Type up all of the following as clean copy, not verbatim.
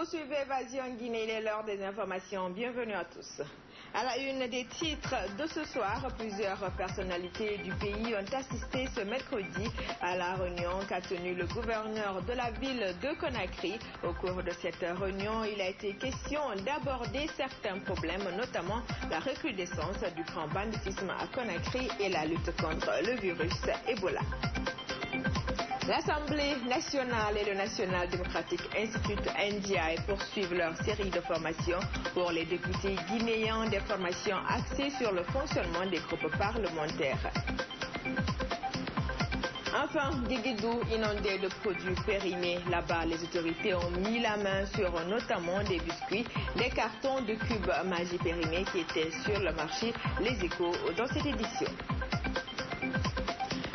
Vous suivez Évasion Guinée, il est l'heure des informations. Bienvenue à tous. À la une des titres de ce soir, plusieurs personnalités du pays ont assisté ce mercredi à la réunion qu'a tenue le gouverneur de la ville de Conakry. Au cours de cette réunion, il a été question d'aborder certains problèmes, notamment la recrudescence du grand banditisme à Conakry et la lutte contre le virus Ebola. L'Assemblée nationale et le National Democratic Institute NDI poursuivent leur série de formations pour les députés guinéens, des formations axées sur le fonctionnement des groupes parlementaires. Enfin, Guéguédou inondé de produits périmés. Là-bas, les autorités ont mis la main sur notamment des biscuits, des cartons de cubes Magie périmés qui étaient sur le marché. Les Échos dans cette édition.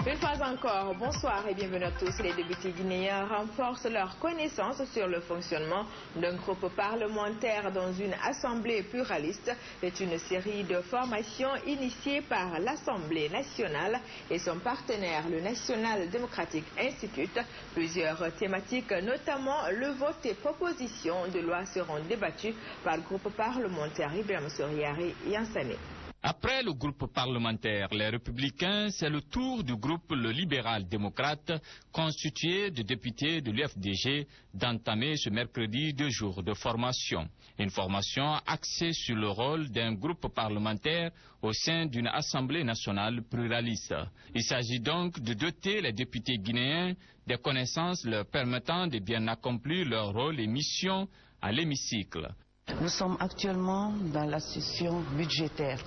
Une fois encore, bonsoir et bienvenue à tous. Les députés guinéens renforcent leur connaissance sur le fonctionnement d'un groupe parlementaire dans une assemblée pluraliste. C'est une série de formations initiées par l'Assemblée nationale et son partenaire, le National Democratic Institute. Plusieurs thématiques, notamment le vote et propositions de loi, seront débattues par le groupe parlementaire Ibrahim Soriari Yansane. Après le groupe parlementaire Les Républicains, c'est le tour du groupe Le Libéral-Démocrate, constitué de députés de l'UFDG, d'entamer ce mercredi 2 jours de formation. Une formation axée sur le rôle d'un groupe parlementaire au sein d'une Assemblée nationale pluraliste. Il s'agit donc de doter les députés guinéens des connaissances leur permettant de bien accomplir leur rôle et mission à l'hémicycle. Nous sommes actuellement dans la session budgétaire.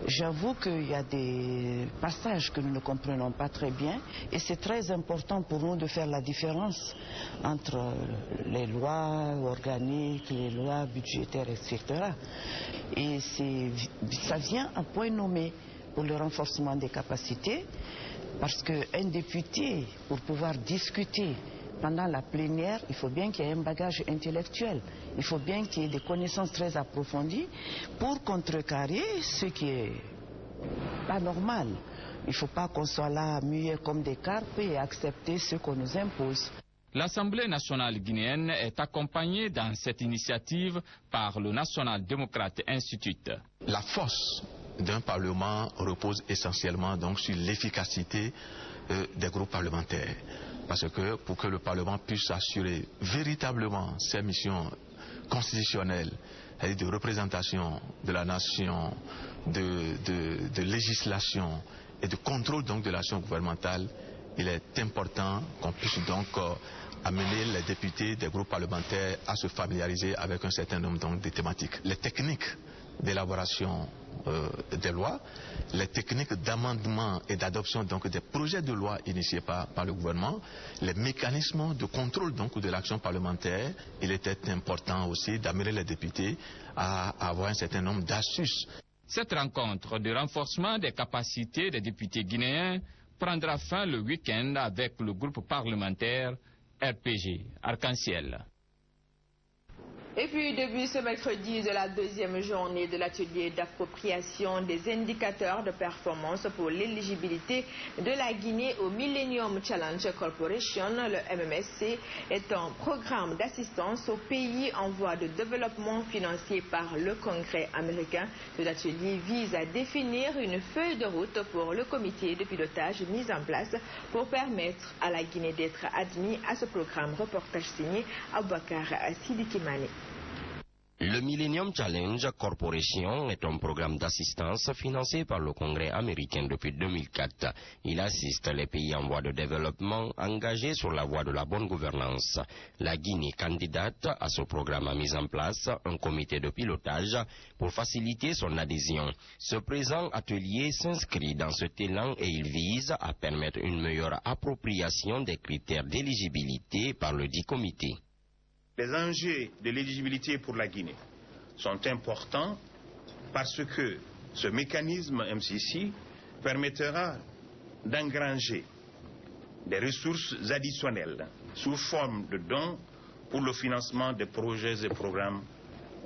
J'avoue qu'il y a des passages que nous ne comprenons pas très bien et c'est très important pour nous de faire la différence entre les lois organiques, les lois budgétaires, etc. Et ça vient à point nommé pour le renforcement des capacités parce qu'un député, pour pouvoir discuter pendant la plénière, il faut bien qu'il y ait un bagage intellectuel. Il faut bien qu'il y ait des connaissances très approfondies pour contrecarrer ce qui est pas normal. Il ne faut pas qu'on soit là muet comme des carpes et accepter ce qu'on nous impose. L'Assemblée nationale guinéenne est accompagnée dans cette initiative par le National Democratic Institute. La force d'un parlement repose essentiellement donc sur l'efficacité des groupes parlementaires. Parce que pour que le Parlement puisse assurer véritablement ses missions constitutionnelles, de représentation de la nation, de législation et de contrôle donc de l'action gouvernementale, il est important qu'on puisse donc amener les députés des groupes parlementaires à se familiariser avec un certain nombre donc, de thématiques. Les techniques d'élaboration des lois, les techniques d'amendement et d'adoption donc des projets de loi initiés par le gouvernement, les mécanismes de contrôle donc de l'action parlementaire. Il était important aussi d'amener les députés à avoir un certain nombre d'astuces. Cette rencontre de renforcement des capacités des députés guinéens prendra fin le week-end avec le groupe parlementaire RPG Arc-en-Ciel. Et puis, depuis ce mercredi de la deuxième journée de l'atelier d'appropriation des indicateurs de performance pour l'éligibilité de la Guinée au Millennium Challenge Corporation, le MMSC est un programme d'assistance aux pays en voie de développement financé par le Congrès américain. Cet atelier vise à définir une feuille de route pour le comité de pilotage mis en place pour permettre à la Guinée d'être admis à ce programme. Reportage signé Aboubakar Sidikimani. Le Millennium Challenge Corporation est un programme d'assistance financé par le Congrès américain depuis 2004. Il assiste les pays en voie de développement engagés sur la voie de la bonne gouvernance. La Guinée, candidate à ce programme, a mis en place un comité de pilotage pour faciliter son adhésion. Ce présent atelier s'inscrit dans cet élan et il vise à permettre une meilleure appropriation des critères d'éligibilité par le dit comité. Les enjeux de l'éligibilité pour la Guinée sont importants parce que ce mécanisme MCC permettra d'engranger des ressources additionnelles sous forme de dons pour le financement des projets et programmes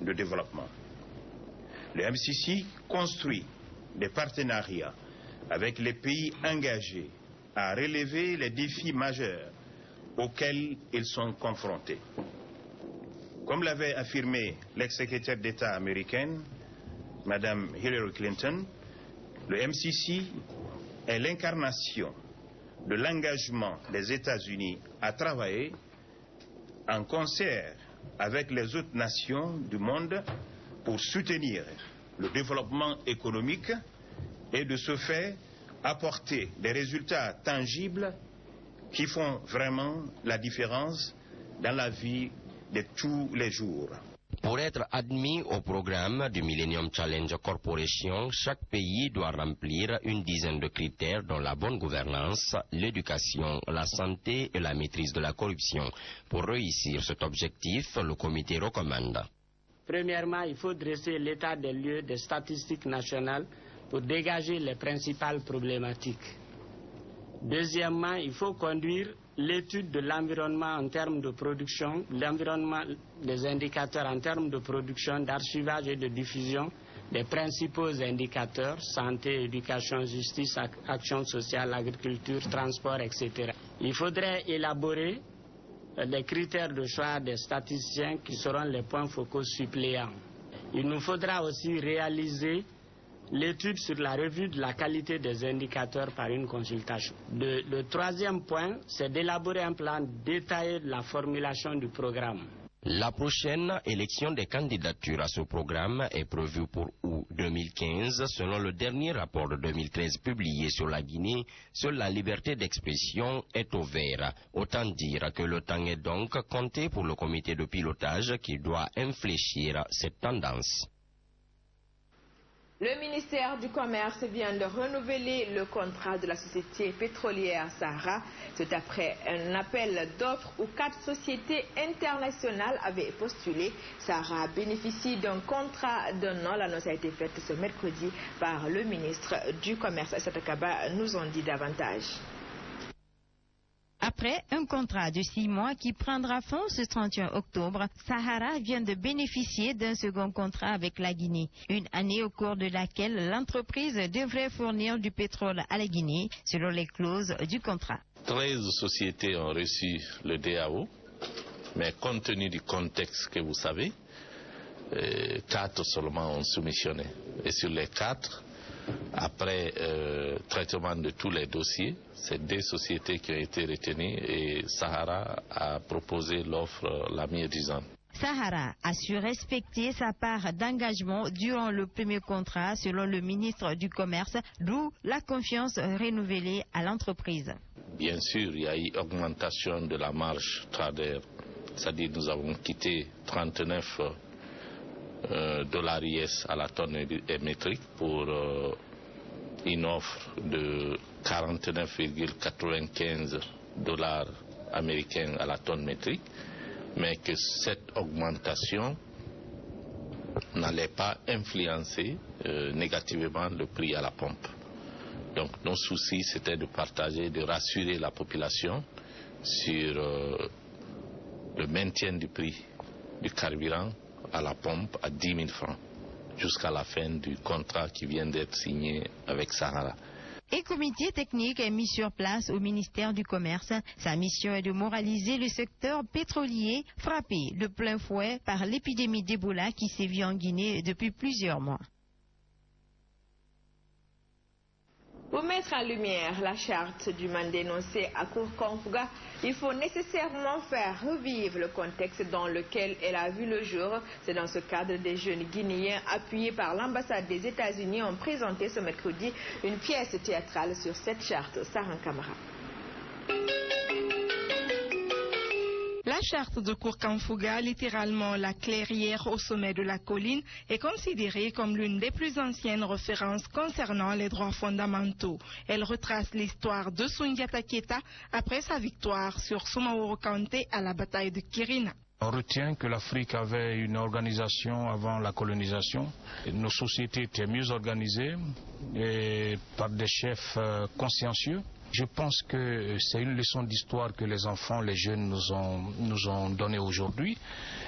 de développement. Le MCC construit des partenariats avec les pays engagés à relever les défis majeurs auxquels ils sont confrontés. Comme l'avait affirmé l'ex-secrétaire d'État américaine, Madame Hillary Clinton, le MCC est l'incarnation de l'engagement des États-Unis à travailler en concert avec les autres nations du monde pour soutenir le développement économique et de ce fait apporter des résultats tangibles qui font vraiment la différence dans la vie de tous les jours. Pour être admis au programme du Millennium Challenge Corporation, chaque pays doit remplir une dizaine de critères dont la bonne gouvernance, l'éducation, la santé et la maîtrise de la corruption. Pour réussir cet objectif, le comité recommande. Premièrement, il faut dresser l'état des lieux des statistiques nationales pour dégager les principales problématiques. Deuxièmement, il faut conduire l'étude de l'environnement en termes de production, l'environnement des indicateurs en termes de production, d'archivage et de diffusion des principaux indicateurs, santé, éducation, justice, action sociale, agriculture, transport, etc. Il faudrait élaborer des critères de choix des statisticiens qui seront les points focaux suppléants. Il nous faudra aussi réaliser l'étude sur la revue de la qualité des indicateurs par une consultation. Le troisième point, c'est d'élaborer un plan détaillé de la formulation du programme. La prochaine élection des candidatures à ce programme est prévue pour août 2015, selon le dernier rapport de 2013 publié sur la Guinée. Seule la liberté d'expression est au vert. Autant dire que le temps est donc compté pour le comité de pilotage qui doit infléchir cette tendance. Le ministère du Commerce vient de renouveler le contrat de la société pétrolière Sahara. C'est après un appel d'offres où 4 sociétés internationales avaient postulé. Sahara bénéficie d'un contrat d'un an. L'annonce a été faite ce mercredi par le ministre du Commerce. Aïssata Kaba nous en dit davantage. Après un contrat de 6 mois qui prendra fin ce 31 octobre, Sahara vient de bénéficier d'un second contrat avec la Guinée. Une année au cours de laquelle l'entreprise devrait fournir du pétrole à la Guinée selon les clauses du contrat. 13 sociétés ont reçu le DAO, mais compte tenu du contexte que vous savez, 4 seulement ont soumissionné. Et sur les 4, après traitement de tous les dossiers, c'est 2 sociétés qui ont été retenues et Sahara a proposé l'offre la mieux disante. Sahara a su respecter sa part d'engagement durant le premier contrat selon le ministre du Commerce, d'où la confiance renouvelée à l'entreprise. Bien sûr, il y a eu augmentation de la marge trader, c'est-à-dire nous avons quitté 39 dollars US à la tonne métrique pour une offre de 49,95 dollars américains à la tonne métrique, mais que cette augmentation n'allait pas influencer négativement le prix à la pompe. Donc nos soucis, c'était de partager, de rassurer la population sur le maintien du prix du carburant à la pompe à 10 000 francs jusqu'à la fin du contrat qui vient d'être signé avec Sahara. Un comité technique est mis sur place au ministère du Commerce. Sa mission est de moraliser le secteur pétrolier frappé de plein fouet par l'épidémie d'Ebola qui sévit en Guinée depuis plusieurs mois. Pour mettre en lumière la charte du man dénoncé à Kourkanfouga, il faut nécessairement faire revivre le contexte dans lequel elle a vu le jour. C'est dans ce cadre des jeunes Guinéens appuyés par l'ambassade des États-Unis ont présenté ce mercredi une pièce théâtrale sur cette charte. Saran Kamara. La charte de Kourkanfouga, littéralement la clairière au sommet de la colline, est considérée comme l'une des plus anciennes références concernant les droits fondamentaux. Elle retrace l'histoire de Soundiata Keita après sa victoire sur Soumaoro Kanté à la bataille de Kirina. On retient que l'Afrique avait une organisation avant la colonisation. Nos sociétés étaient mieux organisées et par des chefs consciencieux. Je pense que c'est une leçon d'histoire que les enfants, les jeunes nous ont donnée aujourd'hui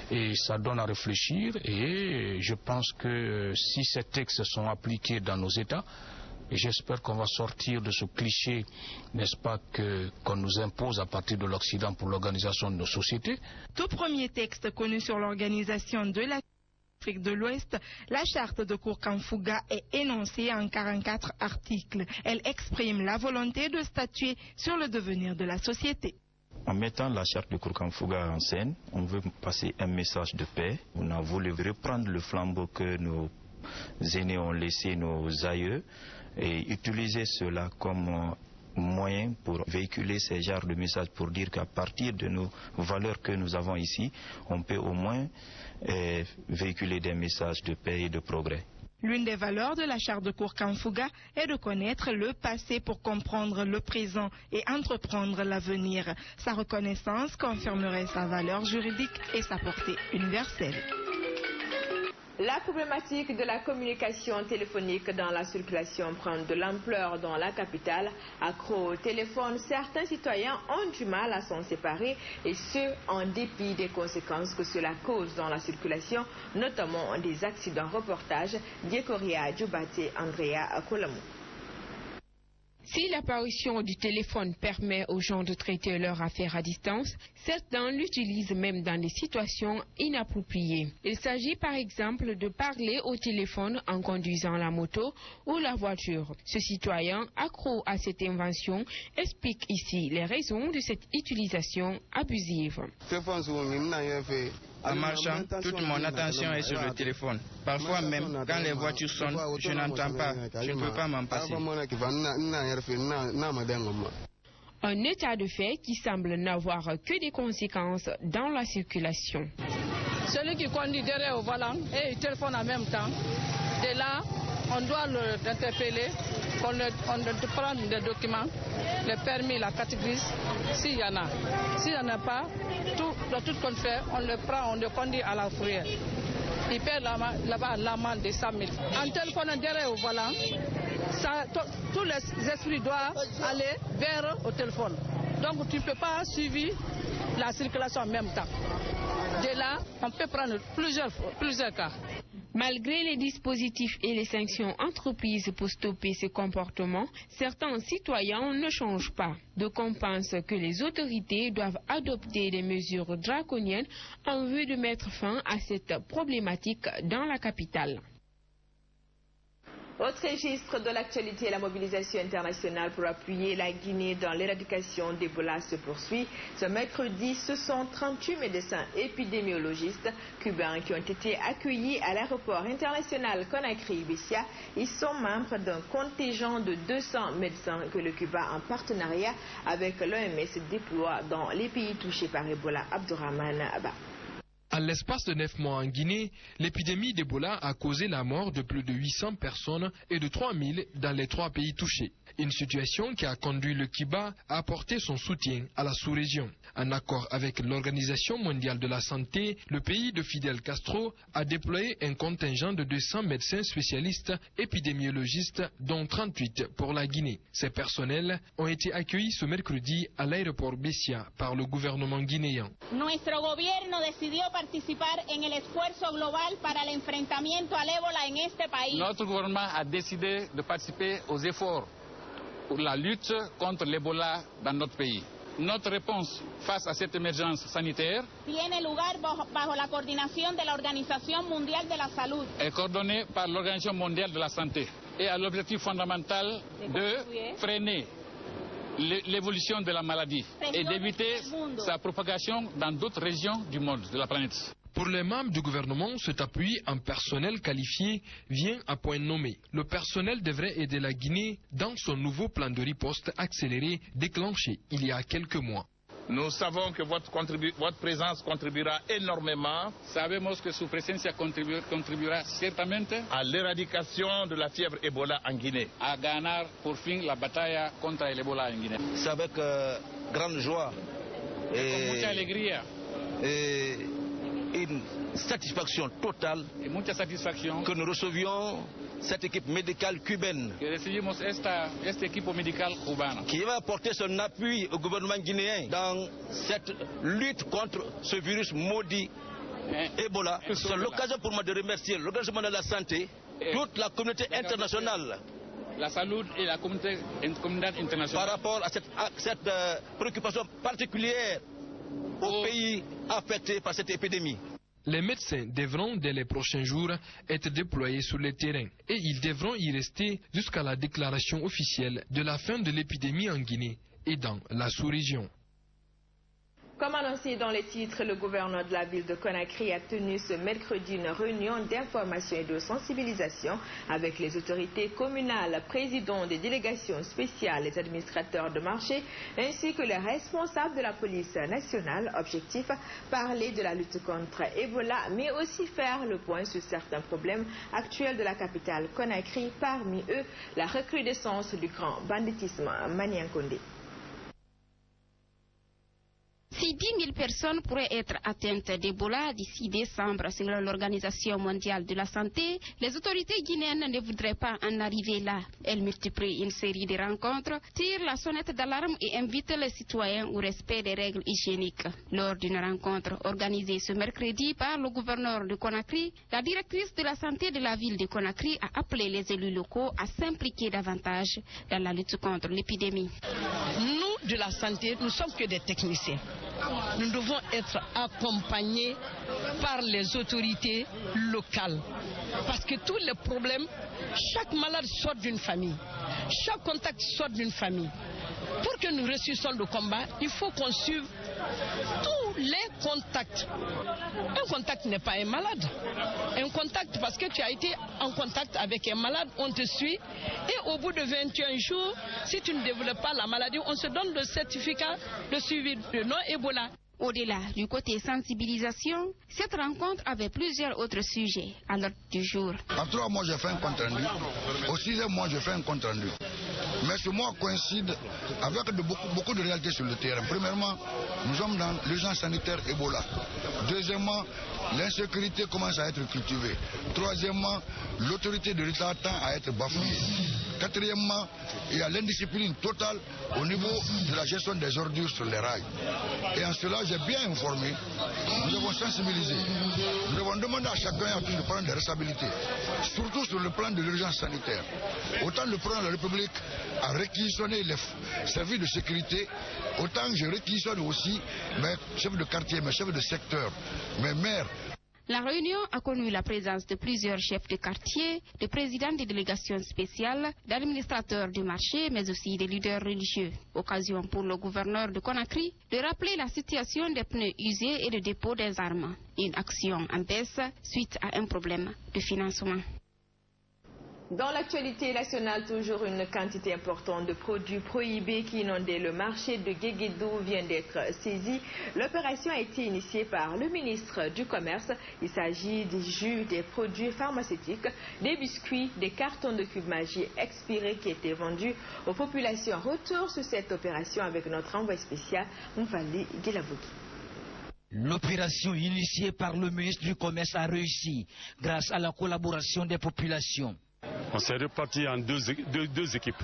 et ça donne à réfléchir et je pense que si ces textes sont appliqués dans nos États, Et j'espère qu'on va sortir de ce cliché, n'est-ce pas, qu'on nous impose à partir de l'Occident pour l'organisation de nos sociétés. Tout premier texte connu sur l'organisation de l'Afrique de l'Ouest, la charte de Kourkanfouga est énoncée en 44 articles. Elle exprime la volonté de statuer sur le devenir de la société. En mettant la charte de Kourkanfouga en scène, on veut passer un message de paix. On a voulu reprendre le flambeau que nos aînés ont laissé, nos aïeux, et utiliser cela comme moyen pour véhiculer ces genres de messages, pour dire qu'à partir de nos valeurs que nous avons ici, on peut au moins véhiculer des messages de paix et de progrès. L'une des valeurs de la charte de Kourkanfouga est de connaître le passé pour comprendre le présent et entreprendre l'avenir. Sa reconnaissance confirmerait sa valeur juridique et sa portée universelle. La problématique de la communication téléphonique dans la circulation prend de l'ampleur dans la capitale. Accro au téléphone, certains citoyens ont du mal à s'en séparer, et ce, en dépit des conséquences que cela cause dans la circulation, notamment des accidents. Reportage Diekoria Djoubate, Andrea Kolamou. Si l'apparition du téléphone permet aux gens de traiter leurs affaires à distance, certains l'utilisent même dans des situations inappropriées. Il s'agit par exemple de parler au téléphone en conduisant la moto ou la voiture. Ce citoyen, accro à cette invention, explique ici les raisons de cette utilisation abusive. En marchant, toute mon attention est sur le téléphone. Parfois même, quand les voitures sonnent, je n'entends pas. Je ne peux pas m'en passer. Un état de fait qui semble n'avoir que des conséquences dans la circulation. Celui qui conduit derrière au volant et il téléphone en même temps, de là, on doit l'interpeller, on prend des documents, le permis, la carte grise, s'il y en a. S'il n'y en a pas, tout ce qu'on fait, on le prend, on le conduit à la fourrière. Il paie là-bas l'amende de 100 000. En téléphonant derrière au volant, tous les esprits doivent aller vers au téléphone. Donc tu ne peux pas suivre la circulation en même temps. De là, on peut prendre plusieurs cas. Malgré les dispositifs et les sanctions entreprises pour stopper ce comportement, certains citoyens ne changent pas. D'aucuns pensent que les autorités doivent adopter des mesures draconiennes en vue de mettre fin à cette problématique dans la capitale. Autre registre de l'actualité, la mobilisation internationale pour appuyer la Guinée dans l'éradication d'Ebola se poursuit. Ce mercredi, ce sont 38 médecins épidémiologistes cubains qui ont été accueillis à l'aéroport international Conakry-Bessia. Ils sont membres d'un contingent de 200 médecins que le Cuba, en partenariat avec l'OMS, déploie dans les pays touchés par Ebola. Abdourahmane Abba. En l'espace de 9 mois en Guinée, l'épidémie d'Ebola a causé la mort de plus de 800 personnes et de 3000 dans les 3 pays touchés. Une situation qui a conduit le Cuba à apporter son soutien à la sous-région. En accord avec l'Organisation mondiale de la santé, le pays de Fidel Castro a déployé un contingent de 200 médecins spécialistes épidémiologistes, dont 38 pour la Guinée. Ces personnels ont été accueillis ce mercredi à l'aéroport Bessia par le gouvernement guinéen. Nuestro gobierno decidió participar en el esfuerzo global para el enfrentamiento al ébola en este país. Notre gouvernement a décidé de participer aux efforts pour la lutte contre l'Ebola dans notre pays. Notre réponse face à cette émergence sanitaire tiene lugar bajo la coordinación de la Organización Mundial de la Salud. Est coordonnée par l'Organisation mondiale de la santé et a l'objectif fondamental de freiner l'évolution de la maladie et d'éviter sa propagation dans d'autres régions du monde, de la planète. Pour les membres du gouvernement, cet appui en personnel qualifié vient à point nommé. Le personnel devrait aider la Guinée dans son nouveau plan de riposte accéléré déclenché il y a quelques mois. Nous savons que votre présence contribuera énormément. Sabemos que su presencia contribuirá ciertamente à l'éradication de la fièvre Ebola en Guinée. A ganar por fin la batalla contra el Ebola en Guinée. C'est avec grande joie et mucha alegría et une satisfaction totale que nous recevions cette équipe médicale cubaine qui va apporter son appui au gouvernement guinéen dans cette lutte contre ce virus maudit Ebola. C'est l'occasion pour moi de remercier l'Organisation mondiale de la santé, toute la communauté internationale la salud et la communauté internationale. Par rapport à cette préoccupation particulière aux pays affectés par cette épidémie. Les médecins devront, dès les prochains jours, être déployés sur le terrain et ils devront y rester jusqu'à la déclaration officielle de la fin de l'épidémie en Guinée et dans la sous-région. Comme annoncé dans les titres, le gouverneur de la ville de Conakry a tenu ce mercredi une réunion d'information et de sensibilisation avec les autorités communales, présidents des délégations spéciales, les administrateurs de marché, ainsi que les responsables de la police nationale. Objectif, parler de la lutte contre Ebola, mais aussi faire le point sur certains problèmes actuels de la capitale Conakry, parmi eux la recrudescence du grand banditisme Maniankondé. Si 10 000 personnes pourraient être atteintes d'Ebola d'ici décembre, selon l'Organisation mondiale de la santé, les autorités guinéennes ne voudraient pas en arriver là. Elles multiplient une série de rencontres, tirent la sonnette d'alarme et invitent les citoyens au respect des règles hygiéniques. Lors d'une rencontre organisée ce mercredi par le gouverneur de Conakry, la directrice de la santé de la ville de Conakry a appelé les élus locaux à s'impliquer davantage dans la lutte contre l'épidémie. Nous, de la santé, nous ne sommes que des techniciens. Nous devons être accompagnés par les autorités locales. Parce que tous les problèmes, chaque malade sort d'une famille. Chaque contact sort d'une famille. Pour que nous réussissions le combat, il faut qu'on suive tous les contacts. Un contact n'est pas un malade. Un contact, parce que tu as été en contact avec un malade, on te suit. Et au bout de 21 jours, si tu ne développes pas la maladie, on se donne le certificat de suivi de non-Ebola. Au-delà du côté sensibilisation, cette rencontre avait plusieurs autres sujets à l'ordre du jour. En 3 mois, j'ai fait un compte rendu. Au 6e mois, j'ai fait un compte rendu. Mais ce mois coïncide avec beaucoup de réalités sur le terrain. Premièrement, nous sommes dans l'urgence sanitaire Ebola. Deuxièmement, l'insécurité commence à être cultivée. Troisièmement, l'autorité de l'État tend à être bafouée. Quatrièmement, il y a l'indiscipline totale au niveau de la gestion des ordures sur les rails. Et en cela, j'ai bien informé, nous avons sensibilisé, nous avons demandé à chacun et à tous de prendre des responsabilités, surtout sur le plan de l'urgence sanitaire. Autant le président de la République a réquisitionné les services de sécurité, autant je réquisitionne aussi mes chefs de quartier, mes chefs de secteur, mes maires. La réunion a connu la présence de plusieurs chefs de quartier, de présidents des délégations spéciales, d'administrateurs du marché, mais aussi des leaders religieux. Occasion pour le gouverneur de Conakry de rappeler la situation des pneus usés et de dépôt des armes. Une action en baisse suite à un problème de financement. Dans l'actualité nationale, toujours une quantité importante de produits prohibés qui inondaient le marché de Guéguédou vient d'être saisie. L'opération a été initiée par le ministre du Commerce. Il s'agit des jus, des produits pharmaceutiques, des biscuits, des cartons de cubes magie expirés qui étaient vendus aux populations. Retour sur cette opération avec notre envoyé spécial, Mfali Guilabouki. L'opération initiée par le ministre du Commerce a réussi grâce à la collaboration des populations. On s'est répartis en deux équipes.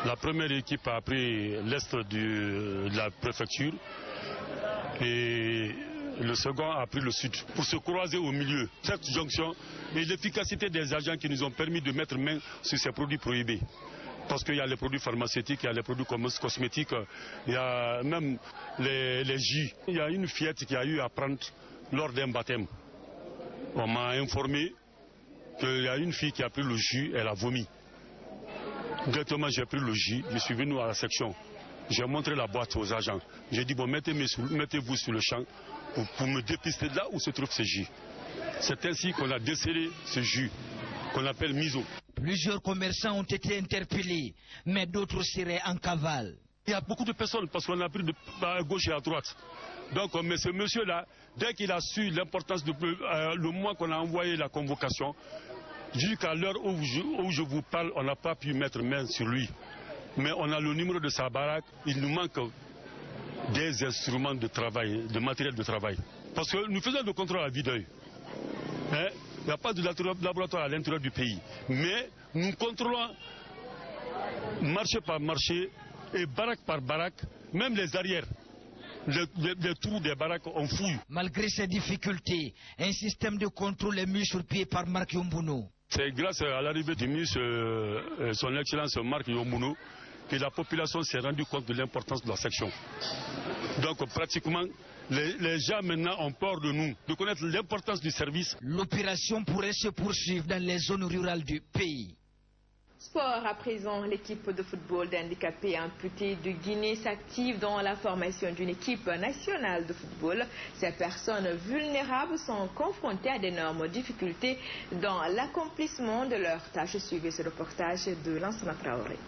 La première équipe a pris l'est de la préfecture et le second a pris le sud pour se croiser au milieu. Cette jonction et l'efficacité des agents qui nous ont permis de mettre main sur ces produits prohibés. Parce qu'il y a les produits pharmaceutiques, il y a les produits cosmétiques, il y a même les jus. Il y a une fillette qui a eu à prendre lors d'un baptême. On m'a informé qu'il y a une fille qui a pris le jus, elle a vomi. Directement, j'ai pris le jus, je suis venu à la section. J'ai montré la boîte aux agents. J'ai dit, bon, mettez-vous sur le champ pour me dépister de là où se trouve ce jus. C'est ainsi qu'on a décelé ce jus, qu'on appelle miso. Plusieurs commerçants ont été interpellés, mais d'autres seraient en cavale. Il y a beaucoup de personnes parce qu'on a pris à gauche et à droite. Donc, mais ce monsieur-là, dès qu'il a su l'importance le mois qu'on a envoyé la convocation, jusqu'à l'heure où je vous parle, on n'a pas pu mettre main sur lui. Mais on a le numéro de sa baraque, il nous manque des instruments de travail, de matériel de travail. Parce que nous faisons le contrôle à vue d'œil. Il n'y a pas de laboratoire à l'intérieur du pays. Mais nous contrôlons marché par marché et baraque par baraque, même les arrières. Les trous des baraques, on fouille. Malgré ces difficultés, un système de contrôle est mis sur pied par Marc Yombouno. C'est grâce à l'arrivée du ministre, son Excellence Marc Yomouno, que la population s'est rendue compte de l'importance de la section. Donc pratiquement, les gens maintenant ont peur de nous, de connaître l'importance du service. L'opération pourrait se poursuivre dans les zones rurales du pays. Sport à présent, l'équipe de football d'handicapés amputés de Guinée s'active dans la formation d'une équipe nationale de football. Ces personnes vulnérables sont confrontées à d'énormes difficultés dans l'accomplissement de leurs tâches. Suivez ce reportage de Lansana Traoré.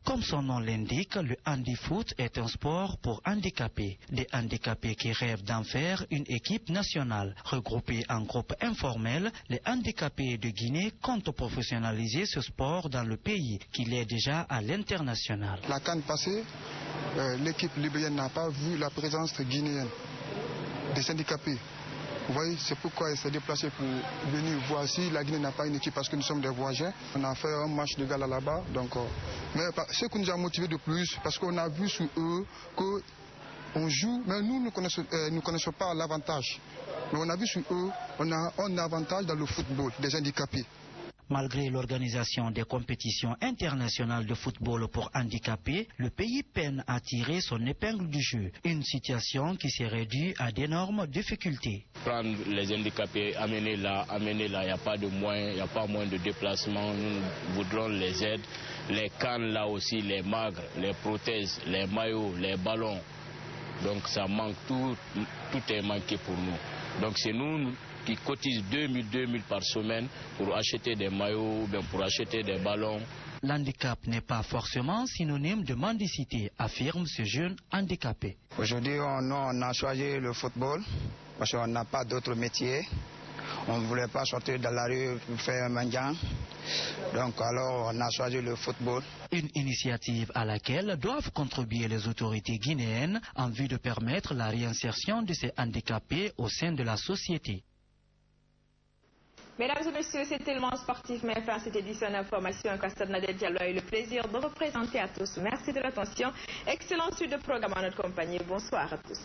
Comme son nom l'indique, le handi-foot est un sport pour handicapés. Des handicapés qui rêvent d'en faire une équipe nationale. Regroupés en groupes informels, les handicapés de Guinée comptent professionnaliser ce sport dans le pays, qui l'est déjà à l'international. La CAN passée, l'équipe libérienne n'a pas vu la présence guinéenne des handicapés. Vous voyez, c'est pourquoi elle s'est déplacée pour venir voir si la Guinée n'a pas une équipe, parce que nous sommes des voisins. On a fait un match de gala là-bas. Mais ce qui nous a motivé de plus, parce qu'on a vu sur eux qu'on joue, mais nous ne connaissons pas l'avantage. Mais on a vu sur eux, on a un avantage dans le football des handicapés. Malgré l'organisation des compétitions internationales de football pour handicapés, le pays peine à tirer son épingle du jeu. Une situation qui serait due à d'énormes difficultés. Prendre les handicapés, amener là, il n'y a pas de moyens, il n'y a pas moins de déplacements. Nous voudrons les aides. Les cannes là aussi, les magres, les prothèses, les maillots, les ballons. Donc ça manque, tout est manqué pour nous. Donc c'est nous qui cotisent 2000 par semaine pour acheter des maillots ou bien pour acheter des ballons. L'handicap n'est pas forcément synonyme de mendicité, affirme ce jeune handicapé. Aujourd'hui, on a choisi le football parce qu'on n'a pas d'autre métier. On ne voulait pas sortir dans la rue pour faire un mendiant. Donc alors on a choisi le football. Une initiative à laquelle doivent contribuer les autorités guinéennes en vue de permettre la réinsertion de ces handicapés au sein de la société. Mesdames et messieurs, c'était le Monde Sportif. Mais enfin, cette édition d'information, Castad Nadet Diallo a eu le plaisir de représenter à tous. Merci de l'attention. Excellente suite de programme à notre compagnie. Bonsoir à tous.